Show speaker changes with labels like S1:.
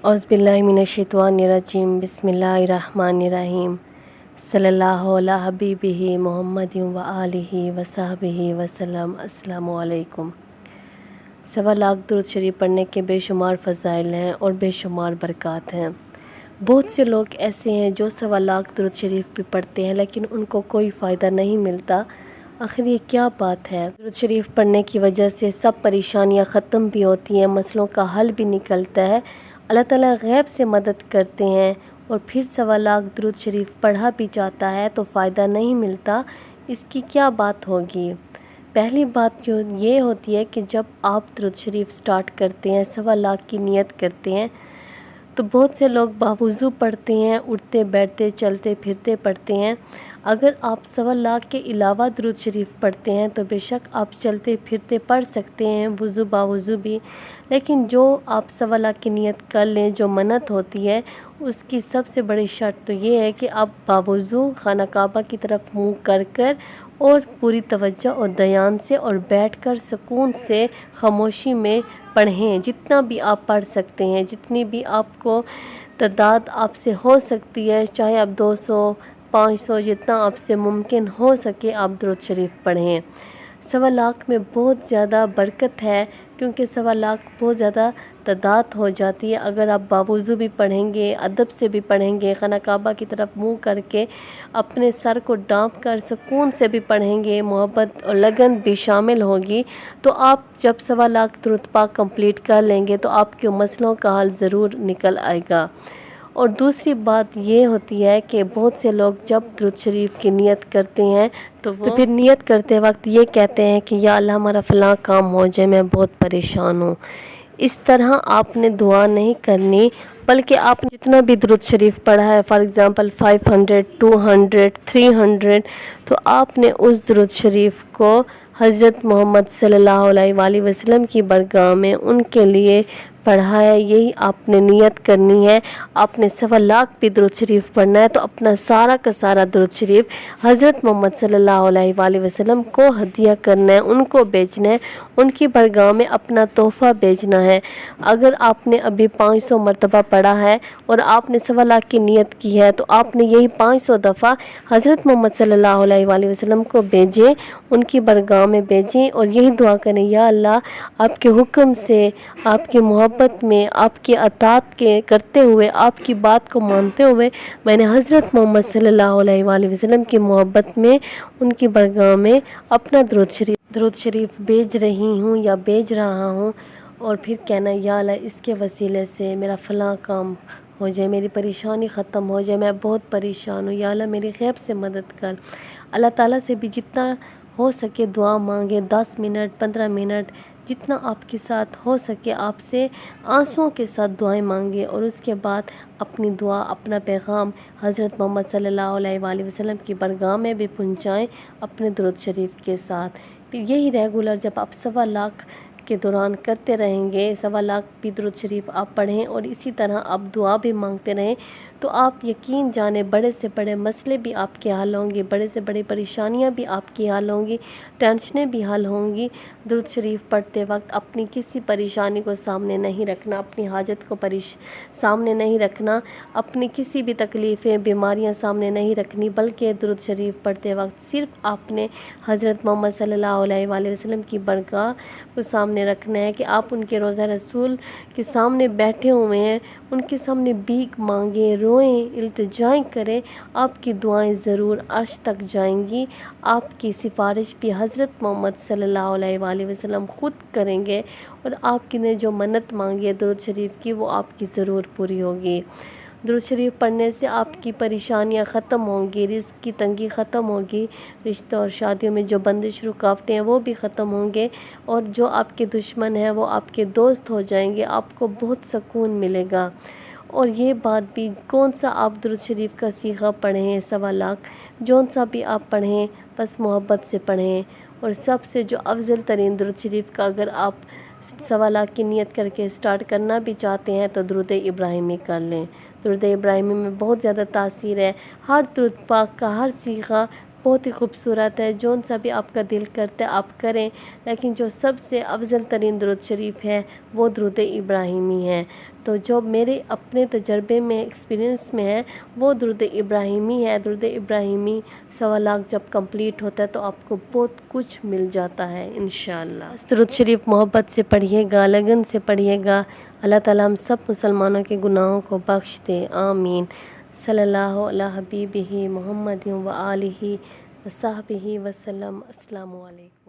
S1: औज़ुबिल्लाहिमिनश्शैतानिर्रजीम बिस्मिल्लाहिर्रहमानिर्रहीम सल्लल्लाहु अला हबीबिही मुहम्मदिन व आलिहि व सहबिही वसल्लम। अस्सलामु अलैकुम। सवा लाख दुरूद शरीफ पढ़ने के बेशुमार फ़ज़ाइल हैं और बेशुमार बरक़ात हैं। बहुत से लोग ऐसे हैं जो सवा लाख दुरूद शरीफ भी पढ़ते हैं लेकिन उनको कोई फ़ायदा नहीं मिलता। आखिर ये क्या बात है? दुरूद शरीफ पढ़ने की वजह से सब परेशानियाँ ख़त्म भी होती हैं, मसलों का हल भी निकलता है, अल्लाह ताला गैब से मदद करते हैं। और फिर सवा लाख दुरूद शरीफ पढ़ा भी जाता है तो फ़ायदा नहीं मिलता। इसकी क्या बात होगी? पहली बात जो ये होती है कि जब आप दुरूद शरीफ स्टार्ट करते हैं, सवा लाख की नियत करते हैं, तो बहुत से लोग बावुज़ू पढ़ते हैं, उठते बैठते चलते फिरते पढ़ते हैं। अगर आप सवा लाख के अलावा दुरूद शरीफ पढ़ते हैं तो बेशक आप चलते फिरते पढ़ सकते हैं, वुज़ू बावुज़ू भी। लेकिन जो आप सवा लाख की नियत कर लें, जो मन्नत होती है, उसकी सबसे बड़ी शर्त तो ये है कि आप बावुज़ू खाना काबा की तरफ मुँह कर और पूरी तवज्जो और ध्यान से और बैठकर सुकून से खामोशी में पढ़ें। जितना भी आप पढ़ सकते हैं, जितनी भी आपको तादाद आपसे हो सकती है, चाहे आप 200 500 जितना आपसे मुमकिन हो सके आप दुरूद शरीफ पढ़ें। सवा लाख में बहुत ज़्यादा बरकत है क्योंकि सवा लाख बहुत ज़्यादा तादाद हो जाती है। अगर आप बावुज़ू भी पढ़ेंगे, अदब से भी पढ़ेंगे, खाना काबा की तरफ मुँह करके अपने सर को ढाँप कर सुकून से भी पढ़ेंगे, मोहब्बत और लगन भी शामिल होगी, तो आप जब सवा लाख दुरूद पाक कंप्लीट कर लेंगे तो आपके मसलों का हल ज़रूर निकल आएगा। और दूसरी बात ये होती है कि बहुत से लोग जब दुरूद शरीफ की नियत करते हैं तो फिर नियत करते वक्त ये कहते हैं कि या अल्लाह हमारा फ़लाँ काम हो जाए, मैं बहुत परेशान हूँ। इस तरह आपने दुआ नहीं करनी, बल्कि आपने जितना भी दुरूद शरीफ पढ़ा है, फॉर एग्ज़ाम्पल 500 200 300, तो आपने उस दुरूद शरीफ को हज़रत मोहम्मद सल्लल्लाहु अलैहि वसल्लम की बरगाह में उनके लिए पढ़ा है। यही आपने नियत करनी है। आपने सवा लाख भी दुरूद शरीफ पढ़ना है तो अपना सारा का सारा दुरूद शरीफ हज़रत मोहम्मद सल्लल्लाहु अलैहि वसल्लम को हदिया करना है, उनको बेचना है, उनकी बरगाह में अपना तोहफ़ा भेजना है। अगर आपने अभी 500 मरतबा पढ़ा है और आपने सवा लाख की नियत की है तो आपने यही 500 दफ़ा हज़रत मोहम्मद सल्लल्लाहु अलैहि वसल्लम को भेजें, उनकी बरगाह में भेजें और यही दुआ करें, या अल्लाह आपके हुक्म से, आपकी मोहब्बत में, आपकी अताअत के करते हुए, आपकी बात को मानते हुए मैंने हज़रत मोहम्मद सल्लल्लाहु अलैहि वसल्लम की मोहब्बत में उनकी बरगाह में अपना दुरूद शरीफ भेज रही हूँ या भेज रहा हूँ। और फिर कहना, या अल्लाह इसके वसीले से मेरा फ़लाँ काम हो जाए, मेरी परेशानी ख़त्म हो जाए, मैं बहुत परेशान हूँ, या अल्लाह मेरी गैब से मदद कर। अल्लाह ताला से भी जितना हो सके दुआ मांगे, 10 मिनट 15 मिनट जितना आपके साथ हो सके आपसे आंसुओं के साथ दुआएं मांगे और उसके बाद अपनी दुआ, अपना पैगाम हज़रत मोहम्मद सल्लल्लाहु अलैहि वसल्लम की बरगाह में भी पहुंचाएं अपने दुरूद शरीफ के साथ। फिर यही रेगुलर जब आप सवा लाख के दौरान करते रहेंगे, सवा लाख भी दुरूद शरीफ आप पढ़ें और इसी तरह आप दुआ भी मांगते रहें, तो आप यकीन जाने बड़े से बड़े मसले भी आपके हल होंगे, बड़े से बड़ी परेशानियां भी आपकी हल होंगी, टेंशनें भी हल होंगी। दुरूद शरीफ पढ़ते वक्त अपनी किसी परेशानी को सामने नहीं रखना, अपनी हाजत को सामने नहीं रखना, अपनी किसी भी तकलीफ़ें बीमारियां सामने नहीं रखनी, बल्कि दुरूद शरीफ पढ़ते वक्त सिर्फ़ आपने हज़रत मोहम्मद सल्लल्लाहु अलैहि वसल्लम की बरगाह को सामने रखना है कि आप उनके रोज़ा रसूल के सामने बैठे हुए हैं, उनके सामने भीख मांगे, रोएं, इल्तिजाएं करें, आपकी दुआएं ज़रूर अर्श तक जाएंगी। आपकी सिफारिश भी हज़रत मोहम्मद सल्लल्लाहु अलैहि वसल्लम ख़ुद करेंगे और आपकी ने जो मन्नत मांगी है दुरूद शरीफ की, वो आपकी ज़रूर पूरी होगी। दुरूद शरीफ पढ़ने से आपकी परेशानियां ख़त्म होंगी, रिज़्क़ की तंगी ख़त्म होगी, रिश्तों और शादियों में जो बंदिश रुकावटें हैं वो भी ख़त्म होंगे और जो आपके दुश्मन हैं वो आपके दोस्त हो जाएंगे, आपको बहुत सुकून मिलेगा। और ये बात भी, कौन सा आप दुरूद शरीफ का सीगा पढ़ें, सवा लाख जौन सा भी आप पढ़ें, बस मोहब्बत से पढ़ें। और सबसे जो अफजल तरीन दुरूद शरीफ का अगर आप सवा लाख की नियत करके स्टार्ट करना भी चाहते हैं तो दुरूद इब्राहिमी कर लें। दुरूद इब्राहिमी में बहुत ज़्यादा तासीर है। हर दुरूद पाक का हर सीगा बहुत ही खूबसूरत है, जौन सा भी आपका दिल करता है आप करें, लेकिन जो सबसे अफजल तरीन दुरूद शरीफ है वो दुरूद इब्राहिमी है। تو جو میرے اپنے تجربے میں ایکسپیرینس میں ہے وہ درود ابراہیمی ہے۔ درود ابراہیمی 1.25 لاکھ جب کمپلیٹ ہوتا ہے تو آپ کو بہت کچھ مل جاتا ہے انشاءاللہ۔ درود شریف محبت سے پڑھیے گا، لگن سے پڑھیے گا۔ اللہ تعالیٰ ہم سب مسلمانوں کے گناہوں کو بخش دے، آمین۔ صلی اللہ علی حبیبہ محمد و آلہ و صحبہ وسلم۔ السلام علیکم۔